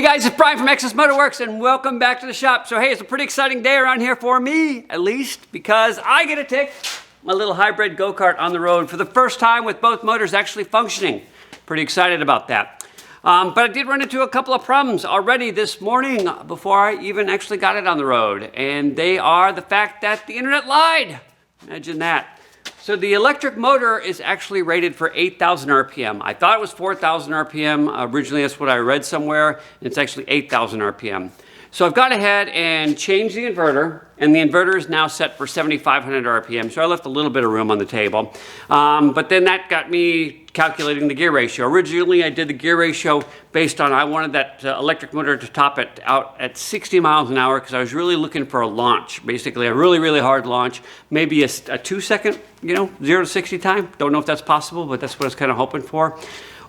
guys, it's Brian from XS MotorWorks and welcome back to the shop. So hey, it's a pretty exciting day around here for me, at least, because I get to take my little hybrid go-kart on the road for the first time with both motors actually functioning. Pretty excited about that. But I did run into a couple of problems already this morning before I even actually got it on the road. And they are the fact that the internet lied. Imagine that. So the electric motor is actually rated for 8,000 RPM. I thought it was 4,000 RPM. Originally, that's what I read somewhere. It's actually 8,000 RPM. So I've gone ahead and changed the inverter, and the inverter is now set for 7,500 RPM. So I left a little bit of room on the table. But then that got me calculating the gear ratio. Originally, I did the gear ratio based on I wanted that electric motor to top it out at 60 miles an hour because I was really looking for a launch, basically a really, really hard launch, maybe a 2-second, 0 to 60 time. Don't know if that's possible, but that's what I was kind of hoping for.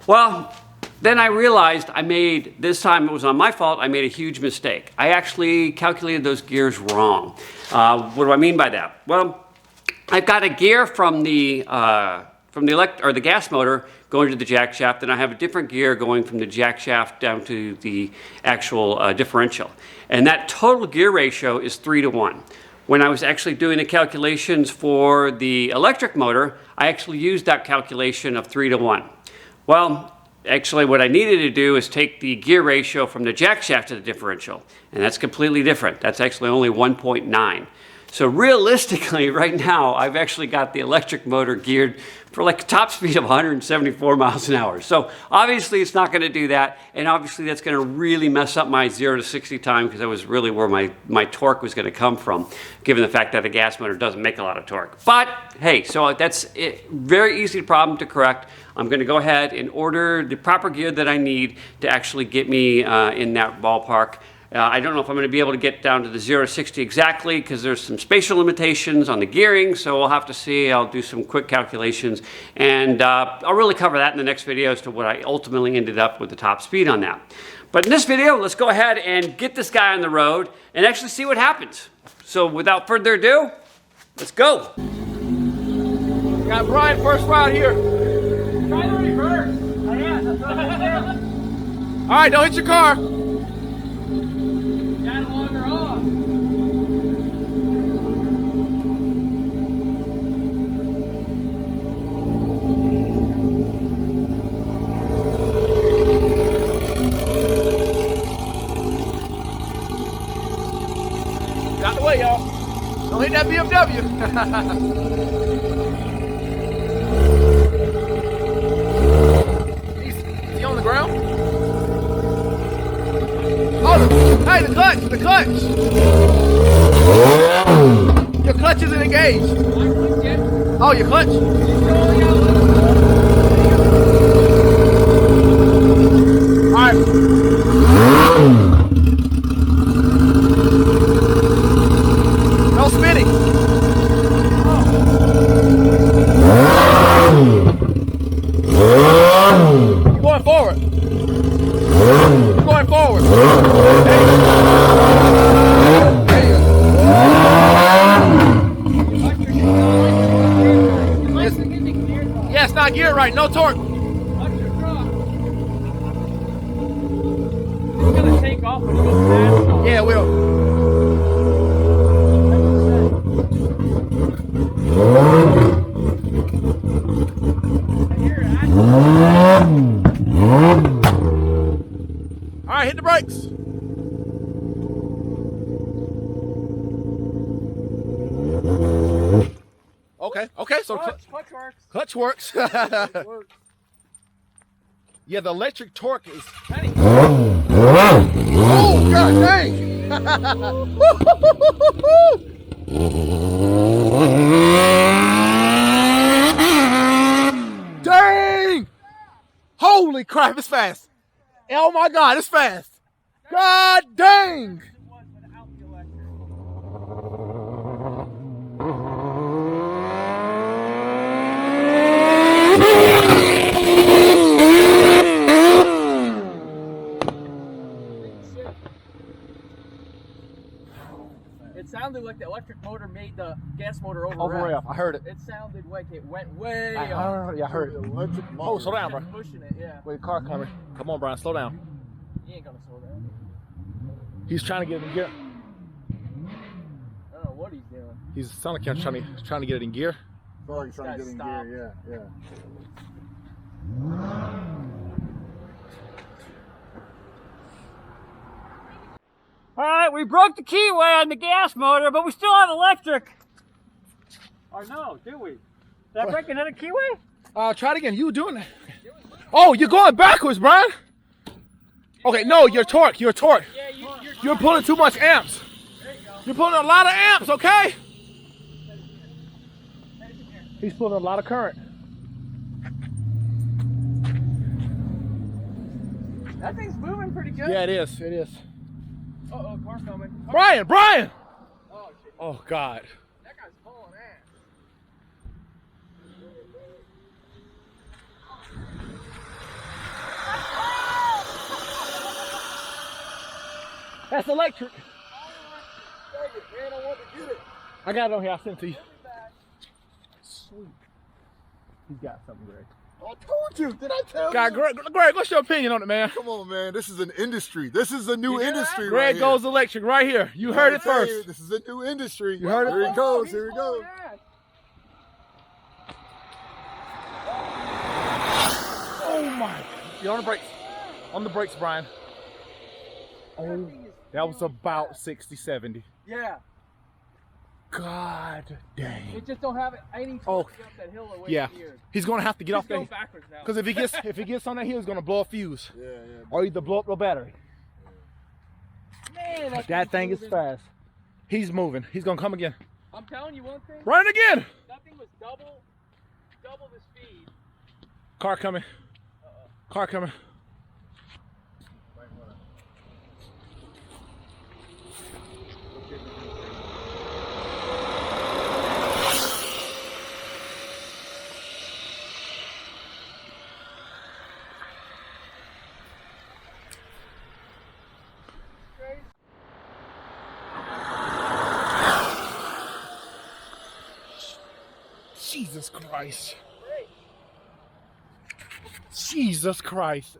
Well, then I realized this time it was on my fault, I made a huge mistake. I actually calculated those gears wrong. What do I mean by that? Well, I've got a gear from the gas motor going to the jack shaft, and I have a different gear going from the jack shaft down to the actual differential. And that total gear ratio is 3-to-1. When I was actually doing the calculations for the electric motor, I actually used that calculation of 3-to-1. Well, actually, what I needed to do is take the gear ratio from the jack shaft to the differential, and that's completely different. That's actually only 1.9. So realistically, right now, I've actually got the electric motor geared for like a top speed of 174 miles an hour. So obviously, it's not going to do that, and obviously, that's going to really mess up my 0 to 60 time because that was really where my torque was going to come from, given the fact that the gas motor doesn't make a lot of torque. But hey, so that's it. Very easy problem to correct. I'm going to go ahead and order the proper gear that I need to actually get me in that ballpark. I don't know if I'm going to be able to get down to the 0 to 60 exactly because there's some spatial limitations on the gearing, so we'll have to see. I'll do some quick calculations, and I'll really cover that in the next video as to what I ultimately ended up with the top speed on that. But in this video, let's go ahead and get this guy on the road and actually see what happens. So without further ado, let's go. Got Brian first ride here. Try the reverse. Oh, yeah, that's what I did. All right, don't hit your car. Got it longer off. Got the way, y'all. Don't hit that BMW. Is he on the ground? Oh, hey, the clutch. Your clutch isn't engaged. Oh, your clutch? All right. No spinning. You're going forward. You're going forward. Yeah, it's not geared right. No torque. It's gonna take off when it goes fast. Yeah, it will. All right, hit the brakes. Okay, so Clutch works. clutch works. Yeah, the electric torque is. Oh, God dang! Dang! Holy crap, it's fast. Oh my God, it's fast. God dang! It sounded like the electric motor made the gas motor over Rev. I heard it. It sounded like it went way I up. heard it. Electric motor. Oh, slow down, bro. Pushing it, yeah. Wait, car coming. Come on, Brian, slow down. He ain't gonna slow down. He's trying to get it in gear. I don't know what he's doing. He's sounding like he's trying to get it in gear. Oh, he's trying to get in gear, yeah. All right, we broke the keyway on the gas motor, but we still have electric. Or no, do we? Did I break another keyway? Try it again. You were doing that. Oh, you're going backwards, Brian. Okay, no, your torque. Yeah, You're pulling too much amps. You're pulling a lot of amps, okay? He's pulling a lot of current. that thing's moving pretty good. Yeah, it is. It is. Uh-oh, car's coming. Brian! Oh, shit. Oh, God. That guy's hauling ass. That's electric. Dang it, man, I wanted to get it. I got it on here. I'll send it to you. Sweet. He's got something, Greg. I told you. Did I tell God, you? Greg, what's your opinion on it, man? Come on, man. This is an industry. This is a new industry. Greg right goes electric right here. You heard it here. first. This is a new industry. You heard it Here first. he goes. He's Here he goes. hauling ass. Oh my! You're on the brakes. On the brakes, Brian. Oh, that was about 60, 70. Yeah. God dang. It just don't have any torque to get up that hill away Yeah. from here. He's gonna have to get He's off there. going backwards now. Because if he gets on that hill, he's gonna blow a fuse. Yeah. Or either blow up the battery. Man, That thing is moving. fast. He's moving. He's gonna come again. I'm telling you one thing. Run again. That thing was double the speed. Car coming. Car coming. Jesus Christ. Jesus Christ.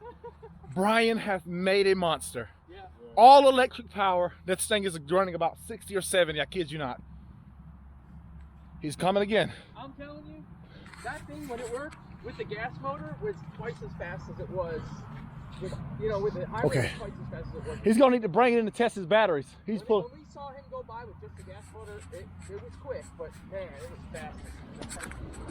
Brian has made a monster. Yeah. All electric power. That thing is running about 60 or 70. I kid you not. He's coming again. I'm telling you, that thing when it worked with the gas motor was twice as fast as it was with, with the hybrid. Okay. It was twice as fast as it was. He's going to need to bring it in to test his batteries. He's pulling. When we saw him go by with just the gas motor, it was quick, but man, it was fast.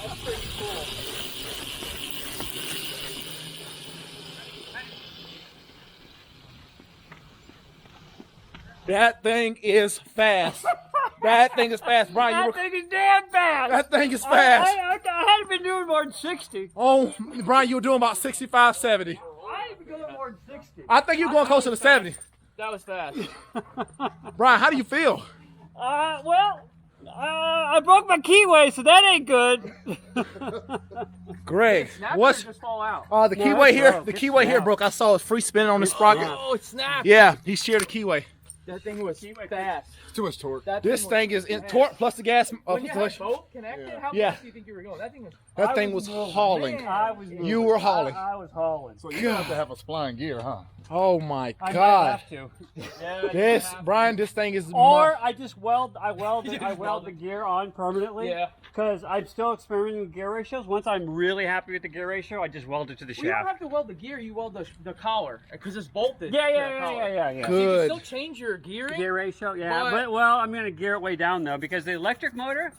That's pretty cool. That thing is fast. That thing is fast. Brian, That thing is damn fast. that thing is fast. I hadn't been doing more than 60. Oh, Brian, you were doing about 65, 70. I ain't been going more than 60. I think you're going closer to 70. That was fast. Brian, how do you feel? I broke my keyway, so that ain't good. Greg, Snap what's just fall out. the No, keyway it's here? broke. The It's keyway here snapped. broke. I saw it free spinning on the sprocket. Oh, it snapped. Yeah, he sheared the keyway. That thing was fast. Too much torque. This thing is in torque plus the gas When you had flush. both connected, how Yeah. fast do you think you were going? That thing was. That thing was hauling. I was moving. You were hauling. I was hauling. So you have to have a spline gear, huh? Oh my I God. might have to. Yeah, This, Brian, this thing is. or I just weld just the weld it. gear on permanently. Yeah. Because I'm still experimenting with gear ratios. Once I'm really happy with the gear ratio, I just weld it to the Well, you don't shaft. have to weld the gear. You weld the collar because it's bolted. Yeah, to yeah, the yeah, collar. yeah, yeah. So you Good. can still change your gearing. Gear ratio, yeah. But- Well, I'm going to gear it way down though because the electric motor,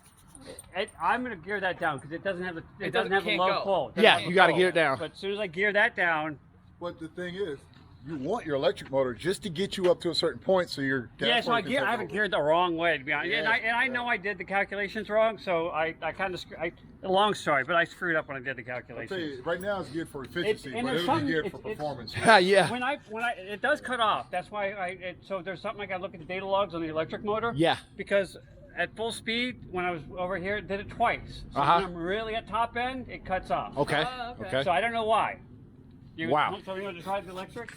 I'm going to gear that down because it doesn't have the can't low go. pull. It doesn't Yeah, have you a got to pull. get it down. But as soon as I gear that down, But the thing is, you want your electric motor just to get you up to a certain point so your gas yeah, so motor can take I have it over. geared the wrong way to be honest. Yeah, and I know I did the calculations wrong, so I kind of long story, but I screwed up when I did the I'll tell you, calculations. right now it's geared for efficiency, and but there's it'll be some- geared it's- for it's- performance. Yeah. When I it does cut off. That's why so there's something I got to look at the data logs on the electric motor. Yeah. Because at full speed, when I was over here, it did it twice. So Uh-huh. when I'm really at top end, it cuts off. Okay. Ah, okay. Okay. So I don't know why. Wow. So you want to try the electric?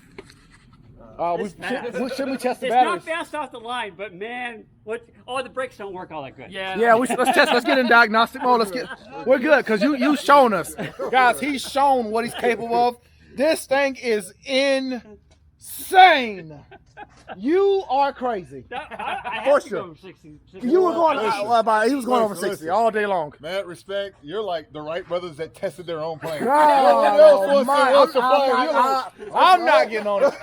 Should we test the It's batteries? not fast off the line, but man, what? Oh, the brakes don't work all that good. Yeah, let's test. Let's get in diagnostic mode. We're good because you shown us, guys. He's shown what he's capable of. This thing is insane. You are crazy. I For have to sure. go over 60. You were going. He was going over 60 all day long. Matt, respect. You're like the Wright brothers that tested their own plane. Oh, I'm not getting on it.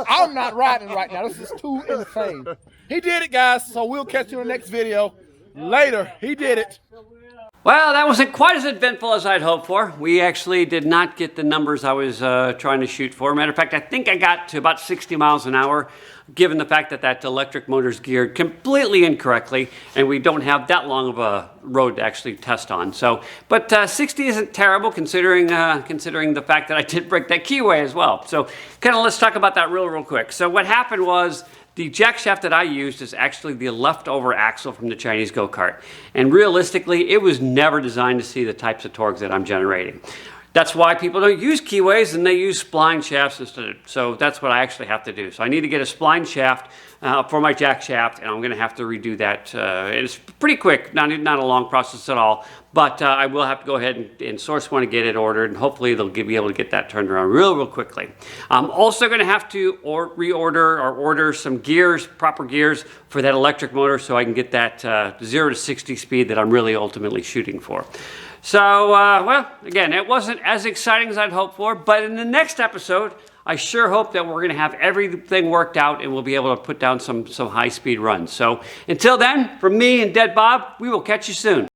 I'm not riding right now. This is too insane. He did it, guys. So we'll catch you in the next video. Later. He did it. Well, that wasn't quite as eventful as I'd hoped for. We actually did not get the numbers I was trying to shoot for. Matter of fact, I think I got to about 60 miles an hour, given the fact that that electric motor's geared completely incorrectly, and we don't have that long of a road to actually test on. So, but 60 isn't terrible considering the fact that I did break that keyway as well. So, kind of let's talk about that real quick. So, what happened was, the jack shaft that I used is actually the leftover axle from the Chinese go-kart. And realistically, it was never designed to see the types of torques that I'm generating. That's why people don't use keyways and they use spline shafts instead. So that's what I actually have to do. So I need to get a spline shaft for my jack shaft, and I'm going to have to redo that. It's pretty quick, not a long process at all. But I will have to go ahead and source one to get it ordered, and hopefully they'll be able to get that turned around real quickly. I'm also going to have to reorder or order some gears, proper gears for that electric motor, so I can get that 0 to 60 speed that I'm really ultimately shooting for. So, well, again, it wasn't as exciting as I'd hoped for, but in the next episode, I sure hope that we're going to have everything worked out and we'll be able to put down some high-speed runs. So, until then, from me and Dead Bob, we will catch you soon.